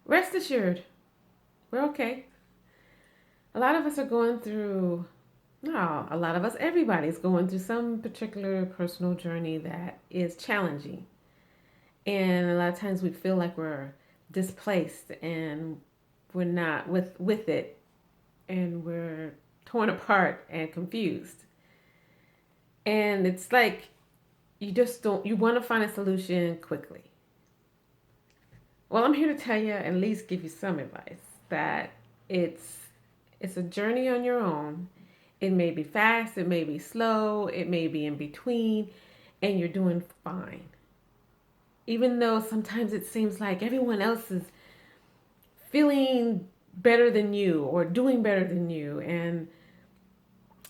rest assured, we're okay. A lot of us are going through, no, a lot of us, everybody's going through some particular personal journey that is challenging. And a lot of times we feel like we're displaced and we're not with it, and we're torn apart and confused. And it's like you just don't, you want to find a solution quickly. Well, I'm here to tell you, at least give you some advice, that it's it's a journey on your own. It may be fast, it may be slow, it may be in between, and you're doing fine. Even though sometimes it seems like everyone else is feeling better than you or doing better than you, and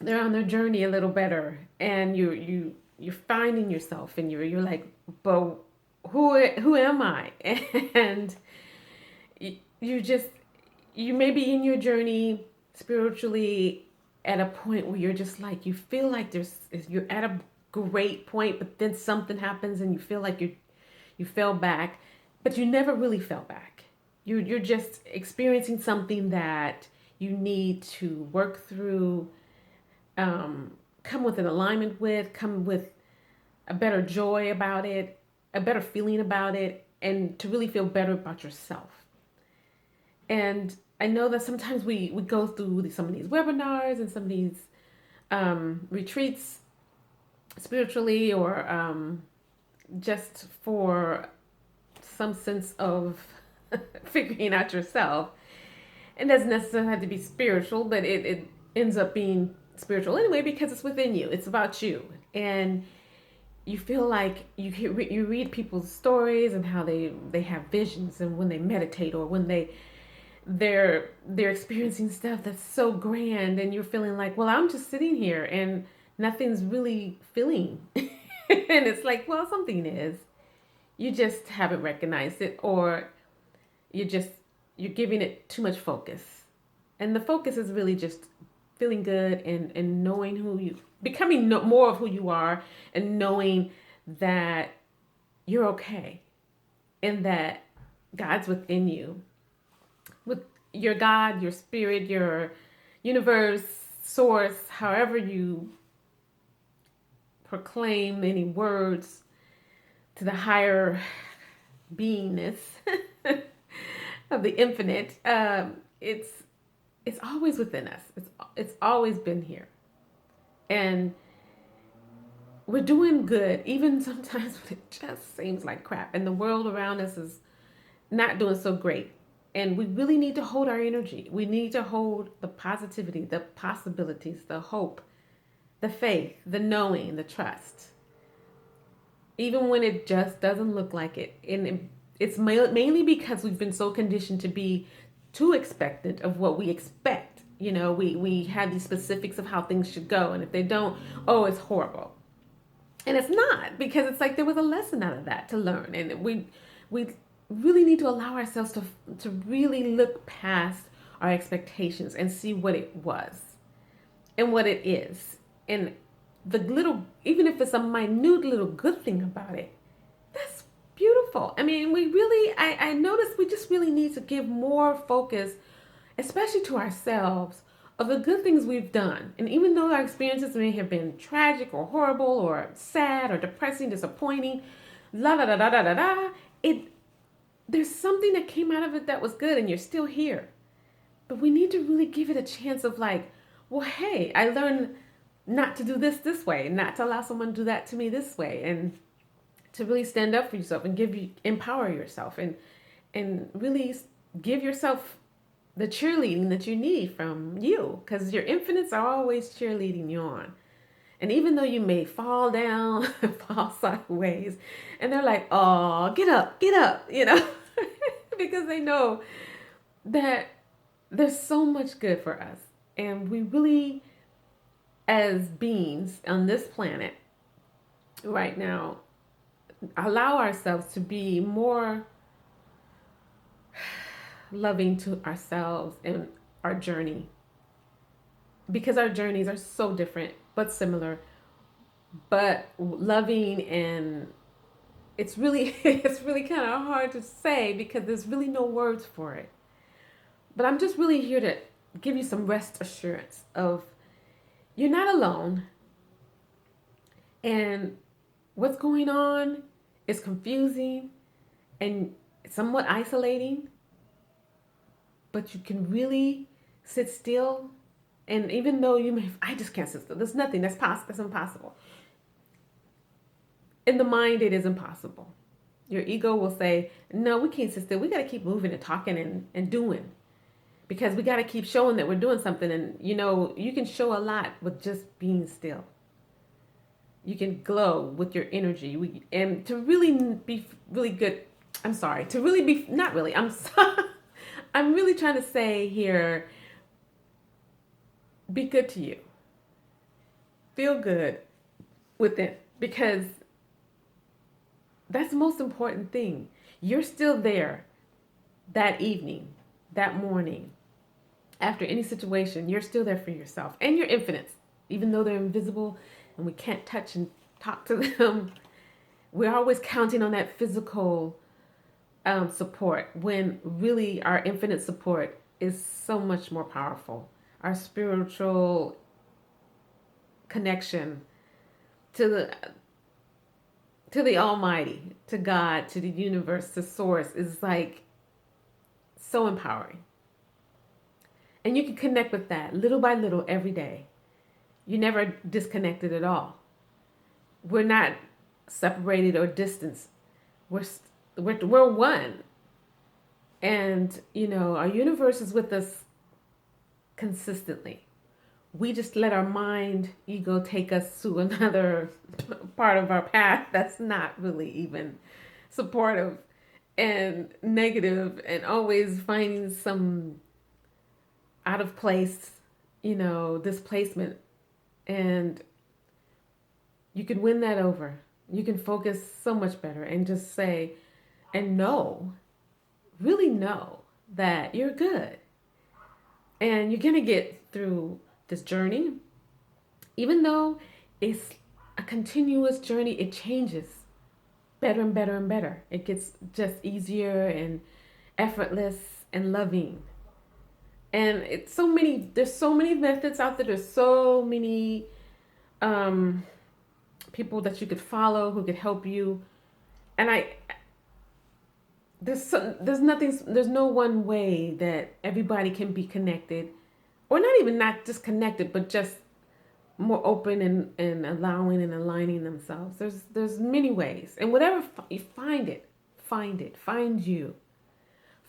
they're on their journey a little better, and you're finding yourself, and you're like, but who am I? And you just, you may be in your journey spiritually at a point where you're just like, you feel like you're at a great point, but then something happens and you feel like you fell back, but you never really fell back. You're just experiencing something that you need to work through, come with an alignment with, come with a better joy about it, a better feeling about it, and to really feel better about yourself. And I know that sometimes we go through some of these webinars and some of these retreats spiritually, or just for some sense of figuring out yourself. It doesn't necessarily have to be spiritual, but it ends up being spiritual anyway because it's within you. It's about you. And you feel like you read people's stories and how they have visions, and when they meditate, or when they're experiencing stuff that's so grand, and you're feeling like, well, I'm just sitting here and nothing's really feeling. And it's like, well, something is. You just haven't recognized it, or you just, you're giving it too much focus. And the focus is really just feeling good, and knowing who you, becoming more of who you are, and knowing that you're okay, and that God's within you, with your God, your spirit, your universe, source, however you proclaim any words to the higher beingness of the infinite. It's always within us. It's always been here, and we're doing good, even sometimes when it just seems like crap, and the world around us is not doing so great. And we really need to hold our energy. We need to hold the positivity, the possibilities, the hope, the faith, the knowing, the trust, even when it just doesn't look like it. And it's mainly because we've been so conditioned to be too expectant of what we expect. You know, we have these specifics of how things should go, and if they don't, oh, it's horrible. And it's not, because it's like there was a lesson out of that to learn, and we really need to allow ourselves to really look past our expectations and see what it was and what it is, and the little, even if it's a minute little good thing about it, that's beautiful. I mean, we really, I noticed we just really need to give more focus, especially to ourselves, of the good things we've done. And even though our experiences may have been tragic or horrible or sad or depressing, disappointing, la da da da da da da, it, there's something that came out of it that was good, and you're still here. But we need to really give it a chance of like, well, hey, I learned not to do this way, not to allow someone to do that to me this way, and to really stand up for yourself and empower yourself, and really give yourself the cheerleading that you need from you, because your infinites are always cheerleading you on. And even though you may fall down, fall sideways, and they're like, oh, get up, you know, because they know that there's so much good for us. And we really, as beings on this planet right now, allow ourselves to be more loving to ourselves and our journey, because our journeys are so different but similar, but loving and it's really it's really kind of hard to say because there's really no words for it. But I'm just really here to give you some rest assurance of you're not alone, and what's going on is confusing and somewhat isolating, but you can really sit still. And even though you may, I just can't sit still. There's nothing that's possible. That's impossible. In the mind, it is impossible. Your ego will say, no, we can't sit still. We got to keep moving and talking and doing because we got to keep showing that we're doing something. And, you can show a lot with just being still. You can glow with your energy. And to really be really good, I'm sorry, to really be, not really, I'm sorry. I'm really trying to say here, be good to you. Feel good with it because that's the most important thing. You're still there that evening, that morning, after any situation. You're still there for yourself and your infinites, even though they're invisible and we can't touch and talk to them. We're always counting on that physical support when really our infinite support is so much more powerful. Our spiritual connection to the Almighty, to God, to the universe, to Source is like so empowering. And you can connect with that little by little every day. You're never disconnected at all. We're not separated or distanced. We're one. And, our universe is with us consistently. We just let our mind, ego take us to another part of our path that's not really even supportive and negative and always finding some out of place, displacement. And you can win that over. You can focus so much better and just say, and really know that you're good. And you're going to get through this journey. Even though it's a continuous journey, it changes better and better and better. It gets just easier and effortless and loving. And there's so many methods out there. There's so many people that you could follow who could help you. And there's no one way that everybody can be connected, or not just connected, but just more open and allowing and aligning themselves. There's many ways, and whatever you find you.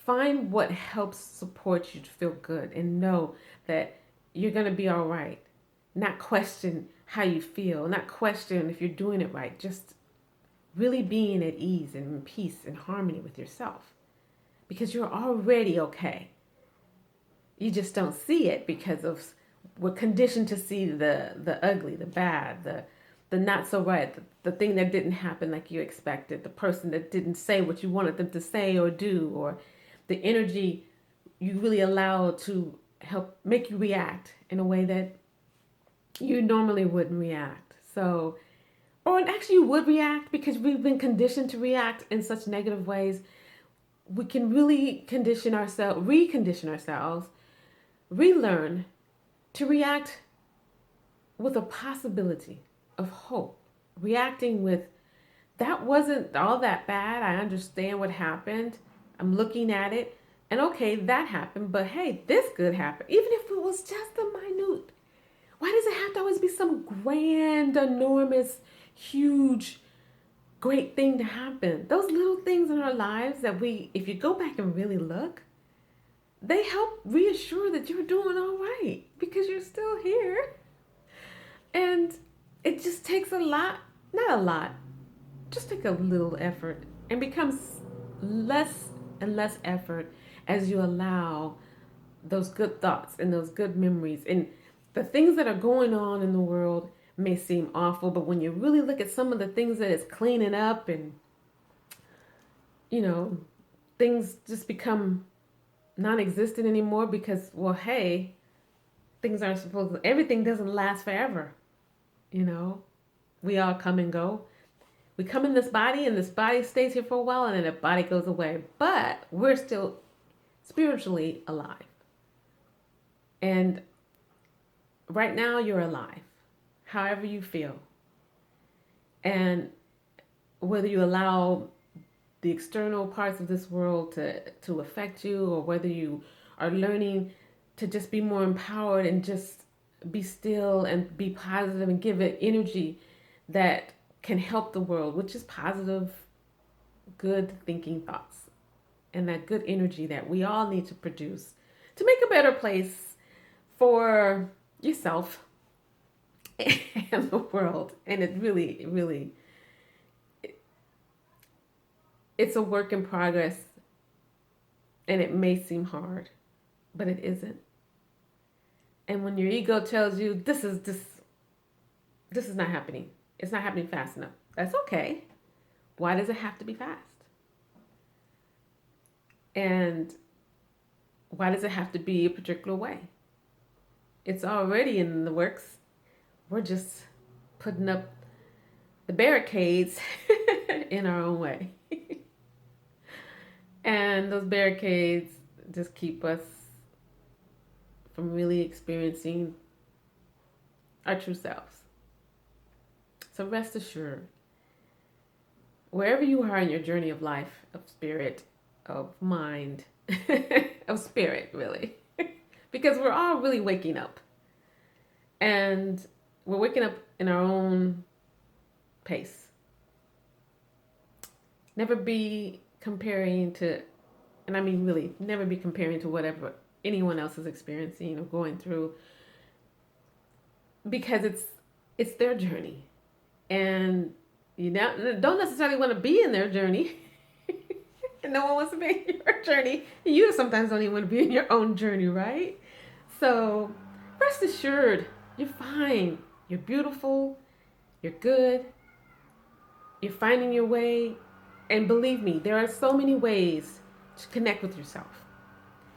Find what helps support you to feel good and know that you're going to be all right. Not question how you feel, not question if you're doing it right. Just really being at ease and in peace and harmony with yourself. Because you're already okay. You just don't see it because we're conditioned to see the ugly, the bad, the not so right, the thing that didn't happen like you expected, the person that didn't say what you wanted them to say or do, or the energy you really allow to help make you react in a way that you normally wouldn't react. So, or actually you would react because we've been conditioned to react in such negative ways. We can really recondition ourselves, relearn to react with a possibility of hope. Reacting with, that wasn't all that bad. I understand what happened. I'm looking at it, and okay, that happened, but hey, this could happen. Even if it was just a minute. Why does it have to always be some grand, enormous, huge, great thing to happen? Those little things in our lives that if you go back and really look, they help reassure that you're doing all right because you're still here. And it just takes not a lot, just take a little effort, and becomes less and less effort as you allow those good thoughts and those good memories. And the things that are going on in the world may seem awful, but when you really look at some of the things that it's cleaning up, and things just become non-existent anymore because, well, hey, everything doesn't last forever. We all come and go. We come in this body, and this body stays here for a while, and then the body goes away. But we're still spiritually alive. And right now, you're alive, however you feel. And whether you allow the external parts of this world to affect you, or whether you are learning to just be more empowered and just be still and be positive and give it energy that can help the world, which is positive, good thinking thoughts, and that good energy that we all need to produce to make a better place for yourself and the world. And it really, it's a work in progress, and it may seem hard, but it isn't. And when your ego tells you this is not happening, it's not happening fast enough, that's okay. Why does it have to be fast? And why does it have to be a particular way? It's already in the works. We're just putting up the barricades in our own way. And those barricades just keep us from really experiencing our true selves. So rest assured, wherever you are in your journey of life, of spirit, of mind, of spirit, really, because we're all really waking up. And we're waking up in our own pace. Never be comparing to, and I mean really, never be comparing to whatever anyone else is experiencing or going through, because it's their journey. And you don't necessarily want to be in their journey. And no one wants to be in your journey. You sometimes don't even want to be in your own journey, right? So rest assured, you're fine. You're beautiful. You're good. You're finding your way. And believe me, there are so many ways to connect with yourself,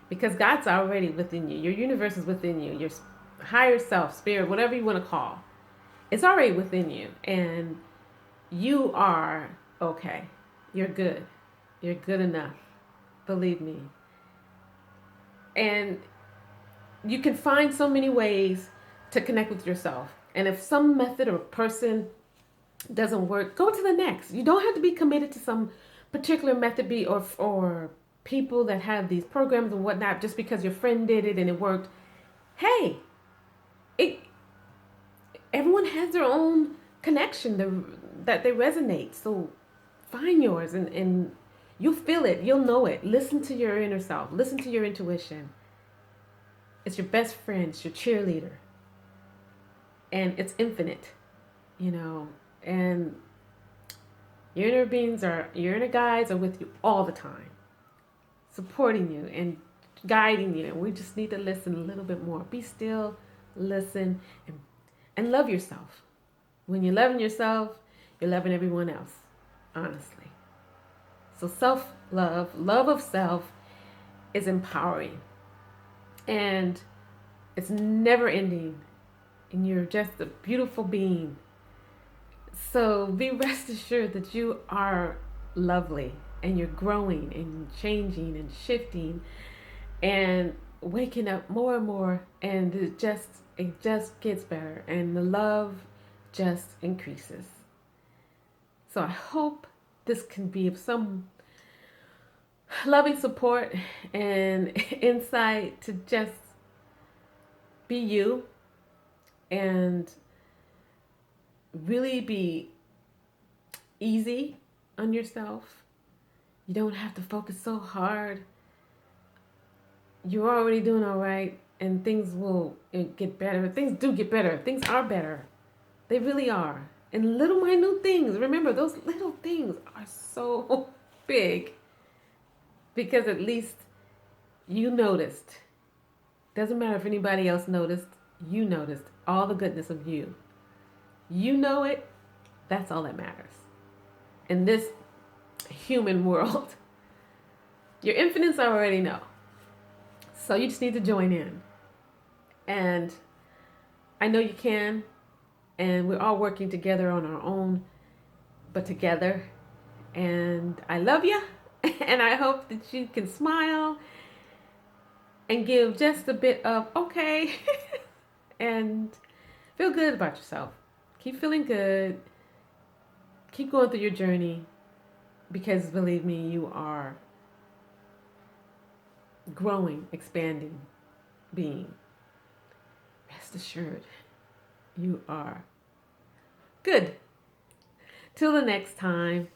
because God's already within you. Your universe is within you. Your higher self, spirit, whatever you want to call, it's already within you. And you are okay. You're good. You're good enough. Believe me. And you can find so many ways to connect with yourself. And if some method or person doesn't work, go to the next. You don't have to be committed to some particular method or people that have these programs and whatnot just because your friend did it and it worked. Hey, everyone has their own connection that they resonate. So find yours, and you'll feel it. You'll know it. Listen to your inner self. Listen to your intuition. It's your best friend. It's your cheerleader. And it's infinite, and your inner guides are with you all the time, supporting you and guiding you. And we just need to listen a little bit more. Be still, listen, and love yourself. When you're loving yourself, you're loving everyone else, honestly. So self-love, love of self, is empowering. And it's never ending. And you're just a beautiful being. So be rest assured that you are lovely, and you're growing and changing and shifting and waking up more and more, and it just gets better, and the love just increases. So I hope this can be of some loving support and insight to just be you and really be easy on yourself. You don't have to focus so hard. You're already doing all right, and things will get better. Things do get better. Things are better. They really are. And little minute things, remember, those little things are so big, because at least you noticed. Doesn't matter if anybody else noticed. You noticed all the goodness of you. You know it. That's all that matters. In this human world, your infinites already know. So you just need to join in. And I know you can. And we're all working together on our own but together. And I love you. And I hope that you can smile and give just a bit of okay and feel good about yourself. Keep feeling good. Keep going through your journey because believe me, you are growing, expanding being. Rest assured, you are good. Till the next time.